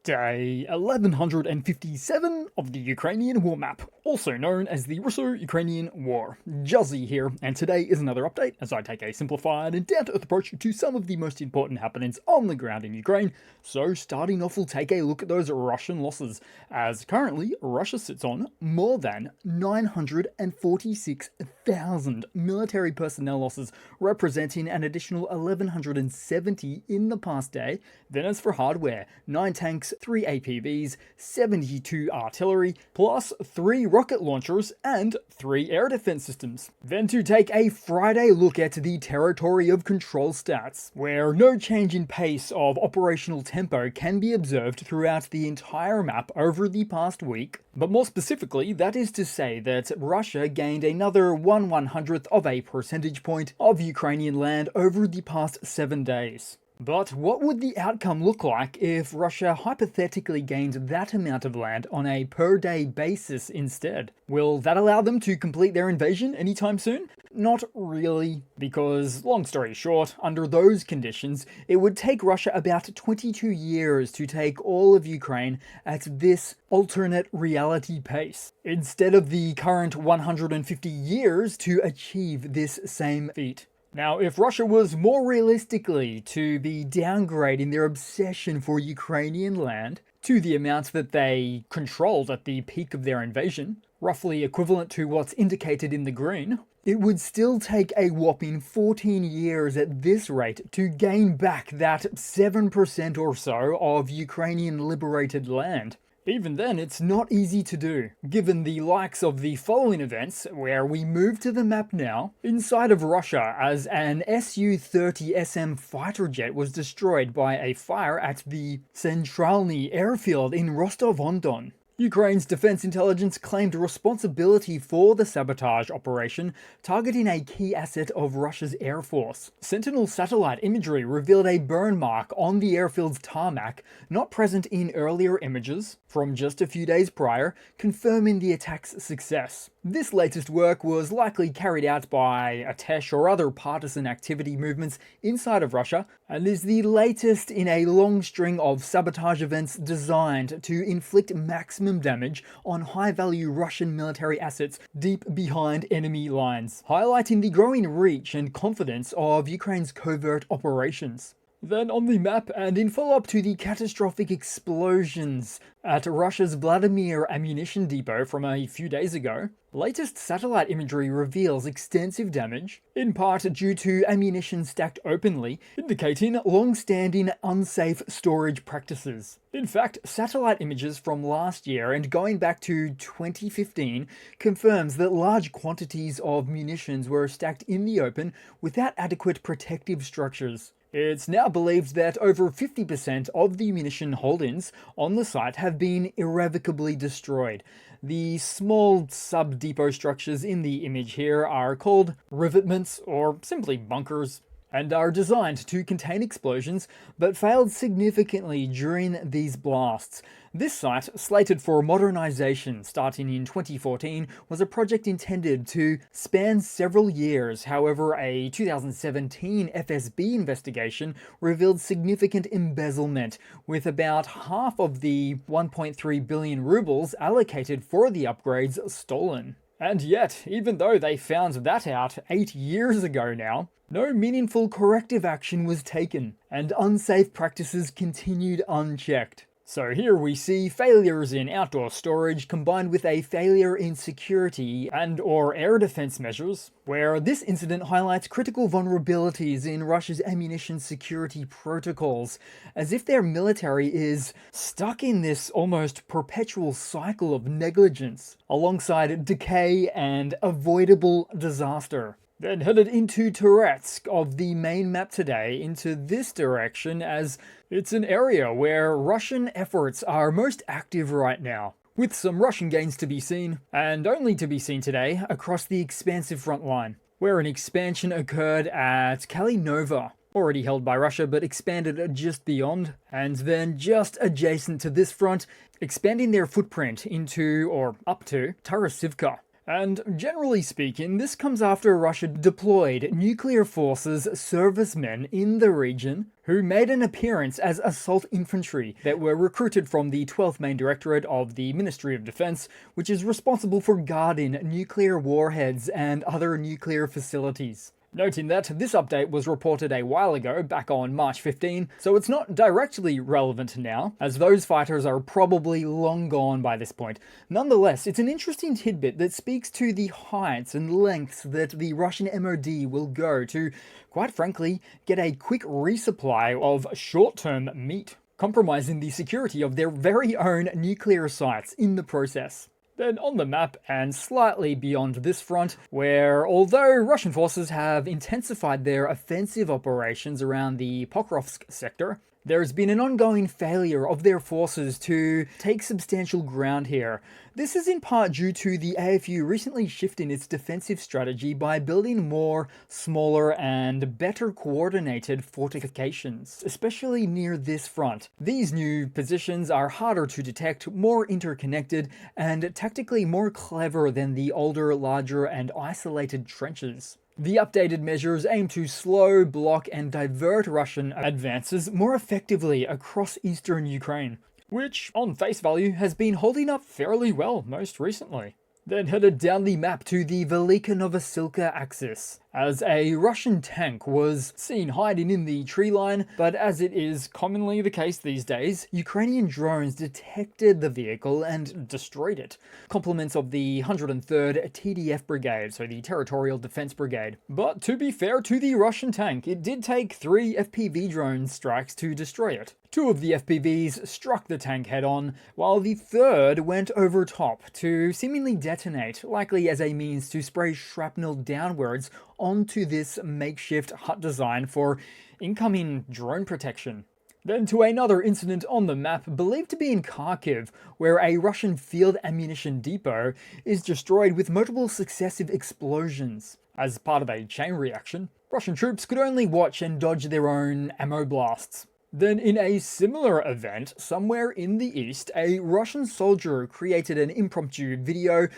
Day 1157 of the Ukrainian War Map, also known as the Russo-Ukrainian War. Juzzie here, and today is another update as I take a simplified and down-to-earth approach to some of the most important happenings on the ground in Ukraine. So starting off, we'll take a look at those Russian losses, as currently Russia sits on more than 946,000 military personnel losses, representing an additional 1,170 in the past day. Then as for hardware, 9 tanks, 3 APVs, 72 artillery, plus 3 rocket launchers and 3 air defense systems. Then to take a Friday look at the territory of control stats, where no change in pace of operational tempo can be observed throughout the entire map over the past week. But more specifically, that is to say that Russia gained another 1/100th of a percentage point of Ukrainian land over the past 7 days. But what would the outcome look like if Russia hypothetically gained that amount of land on a per-day basis instead? Will that allow them to complete their invasion anytime soon? Not really, because, long story short, under those conditions, it would take Russia about 22 years to take all of Ukraine at this alternate reality pace, instead of the current 150 years to achieve this same feat. Now, if Russia was more realistically to be downgrading their obsession for Ukrainian land to the amount that they controlled at the peak of their invasion, roughly equivalent to what's indicated in the green, it would still take a whopping 14 years at this rate to gain back that 7% or so of Ukrainian liberated land. Even then, it's not easy to do, given the likes of the following events, where we move to the map now, inside of Russia as an Su-30 SM fighter jet was destroyed by a fire at the Centralny airfield in Rostov-on-Don. Ukraine's defense intelligence claimed responsibility for the sabotage operation, targeting a key asset of Russia's air force. Sentinel satellite imagery revealed a burn mark on the airfield's tarmac, not present in earlier images from just a few days prior, confirming the attack's success. This latest work was likely carried out by Atesh or other partisan activity movements inside of Russia, and is the latest in a long string of sabotage events designed to inflict maximum damage on high-value Russian military assets deep behind enemy lines, highlighting the growing reach and confidence of Ukraine's covert operations. Then on the map, and in follow-up to the catastrophic explosions at Russia's Vladimir ammunition depot from a few days ago, latest satellite imagery reveals extensive damage, in part due to ammunition stacked openly, indicating long-standing unsafe storage practices. In fact, satellite images from last year and going back to 2015 confirms that large quantities of munitions were stacked in the open without adequate protective structures. It's now believed that over 50% of the munition holdings on the site have been irrevocably destroyed. The small sub-depot structures in the image here are called rivetments, or simply bunkers, and are designed to contain explosions, but failed significantly during these blasts. This site, slated for modernization starting in 2014, was a project intended to span several years. However, a 2017 FSB investigation revealed significant embezzlement, with about half of the 1.3 billion rubles allocated for the upgrades stolen. And yet, even though they found that out 8 years ago now, no meaningful corrective action was taken, and unsafe practices continued unchecked. So here we see failures in outdoor storage combined with a failure in security and/or air defense measures, where this incident highlights critical vulnerabilities in Russia's ammunition security protocols, as if their military is stuck in this almost perpetual cycle of negligence, alongside decay and avoidable disaster. Then headed into Touretsk of the main map today, into this direction, as it's an area where Russian efforts are most active right now, with some Russian gains to be seen, and only to be seen today, across the expansive front line, where an expansion occurred at Kalinova, already held by Russia but expanded just beyond, and then just adjacent to this front, expanding their footprint into, or up to, Tarasivka. And generally speaking, this comes after Russia deployed nuclear forces servicemen in the region who made an appearance as assault infantry that were recruited from the 12th Main Directorate of the Ministry of Defense, which is responsible for guarding nuclear warheads and other nuclear facilities. Noting that this update was reported a while ago, back on March 15, so it's not directly relevant now, as those fighters are probably long gone by this point. Nonetheless, it's an interesting tidbit that speaks to the heights and lengths that the Russian MOD will go to, quite frankly, get a quick resupply of short-term meat, compromising the security of their very own nuclear sites in the process. Then on the map, and slightly beyond this front, where although Russian forces have intensified their offensive operations around the Pokrovsk sector, there's been an ongoing failure of their forces to take substantial ground here. This is in part due to the AFU recently shifting its defensive strategy by building more, smaller, and better coordinated fortifications, especially near this front. These new positions are harder to detect, more interconnected, and tactically more clever than the older, larger, and isolated trenches. The updated measures aim to slow, block, and divert Russian advances more effectively across eastern Ukraine, which, on face value, has been holding up fairly well most recently. Then headed down the map to the Velika Novosilka axis, as a Russian tank was seen hiding in the tree line, but as it is commonly the case these days, Ukrainian drones detected the vehicle and destroyed it. Compliments of the 103rd TDF Brigade, so the Territorial Defense Brigade. But to be fair to the Russian tank, it did take 3 FPV drone strikes to destroy it. 2 of the FPVs struck the tank head-on, while the third went over top to seemingly detonate, likely as a means to spray shrapnel downwards onto this makeshift hut design for incoming drone protection. Then to another incident on the map, believed to be in Kharkiv, where a Russian field ammunition depot is destroyed with multiple successive explosions. As part of a chain reaction, Russian troops could only watch and dodge their own ammo blasts. Then in a similar event, somewhere in the east, a Russian soldier created an impromptu video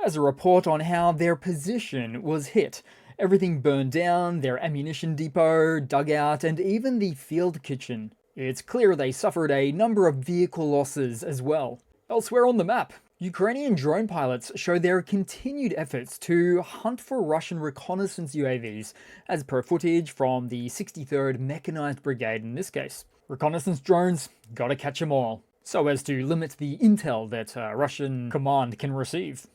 as a report on how their position was hit. Everything burned down, their ammunition depot, dugout, and even the field kitchen. It's clear they suffered a number of vehicle losses as well. Elsewhere on the map, Ukrainian drone pilots show their continued efforts to hunt for Russian reconnaissance UAVs, as per footage from the 63rd Mechanized Brigade in this case. Reconnaissance drones, gotta catch them all, so as to limit the intel that Russian command can receive.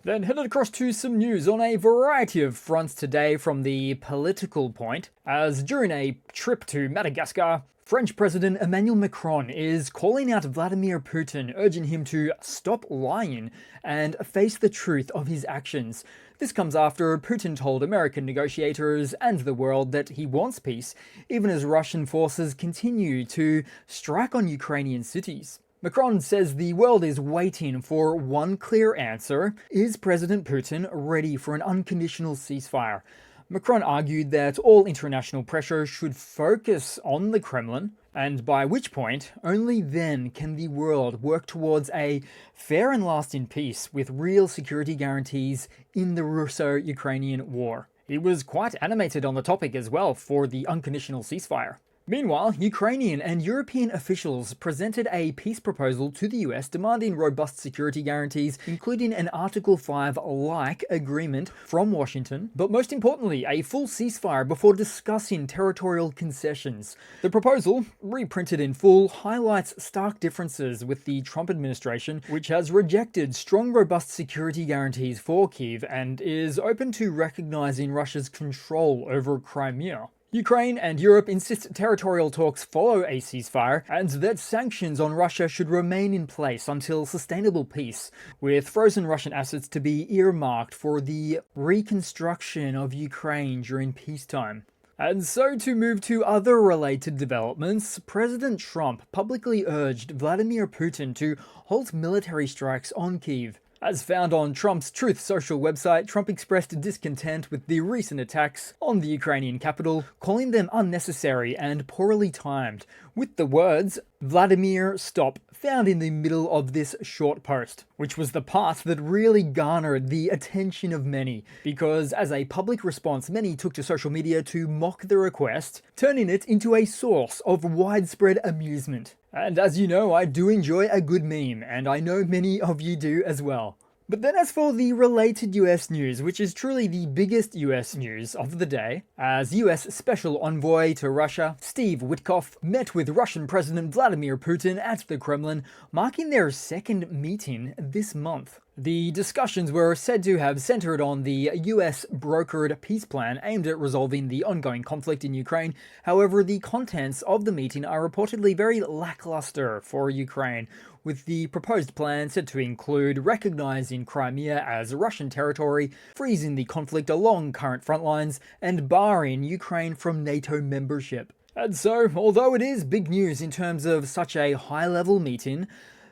Then headed across to some news on a variety of fronts today from the political point, as during a trip to Madagascar, French President Emmanuel Macron is calling out Vladimir Putin, urging him to stop lying and face the truth of his actions. This comes after Putin told American negotiators and the world that he wants peace, even as Russian forces continue to strike on Ukrainian cities. Macron says the world is waiting for one clear answer. Is President Putin ready for an unconditional ceasefire? Macron argued that all international pressure should focus on the Kremlin, and by which point, only then can the world work towards a fair and lasting peace with real security guarantees in the Russo-Ukrainian war. He was quite animated on the topic as well for the unconditional ceasefire. Meanwhile, Ukrainian and European officials presented a peace proposal to the US demanding robust security guarantees, including an Article 5-like agreement from Washington, but most importantly, a full ceasefire before discussing territorial concessions. The proposal, reprinted in full, highlights stark differences with the Trump administration, which has rejected strong, robust security guarantees for Kyiv and is open to recognizing Russia's control over Crimea. Ukraine and Europe insist territorial talks follow a ceasefire and that sanctions on Russia should remain in place until sustainable peace, with frozen Russian assets to be earmarked for the reconstruction of Ukraine during peacetime. And so to move to other related developments, President Trump publicly urged Vladimir Putin to halt military strikes on Kyiv. As found on Trump's Truth Social website, Trump expressed discontent with the recent attacks on the Ukrainian capital, calling them unnecessary and poorly timed, with the words, "Vladimir, stop," found in the middle of this short post, which was the part that really garnered the attention of many, because as a public response, many took to social media to mock the request, turning it into a source of widespread amusement. And as you know, I do enjoy a good meme, and I know many of you do as well. But then as for the related US news, which is truly the biggest US news of the day, as US Special Envoy to Russia, Steve Witkoff, met with Russian President Vladimir Putin at the Kremlin, marking their second meeting this month. The discussions were said to have centered on the US-brokered peace plan aimed at resolving the ongoing conflict in Ukraine. However, the contents of the meeting are reportedly very lackluster for Ukraine, with the proposed plan said to include recognizing Crimea as Russian territory, freezing the conflict along current front lines, and barring Ukraine from NATO membership. And so, although it is big news in terms of such a high-level meeting,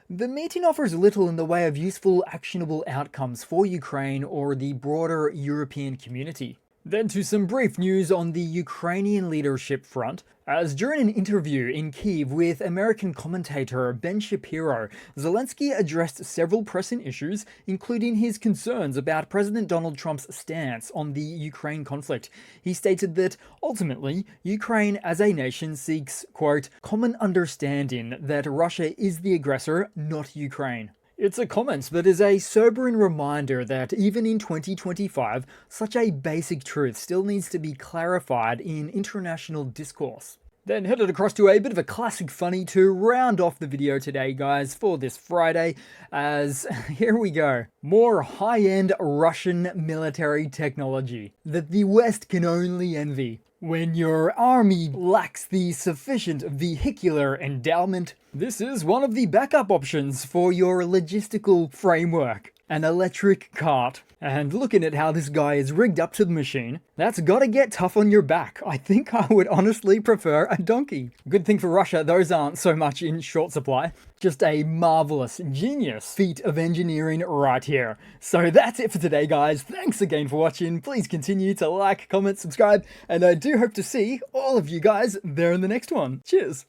the meeting offers little in the way of useful, actionable outcomes for Ukraine or the broader European community. Then to some brief news on the Ukrainian leadership front, as during an interview in Kyiv with American commentator Ben Shapiro, Zelenskyy addressed several pressing issues, including his concerns about President Donald Trump's stance on the Ukraine conflict. He stated that, ultimately, Ukraine as a nation seeks, quote, common understanding that Russia is the aggressor, not Ukraine. It's a comment that is a sobering reminder that even in 2025, such a basic truth still needs to be clarified in international discourse. Then headed across to a bit of a classic funny to round off the video today, guys, for this Friday, as here we go. More high-end Russian military technology that the West can only envy. When your army lacks the sufficient vehicular endowment, this is one of the backup options for your logistical framework. An electric cart. And looking at how this guy is rigged up to the machine, that's gotta get tough on your back. I think I would honestly prefer a donkey. Good thing for Russia, those aren't so much in short supply. Just a marvelous, genius feat of engineering right here. So that's it for today, guys. Thanks again for watching. Please continue to like, comment, subscribe, and I do hope to see all of you guys there in the next one. Cheers!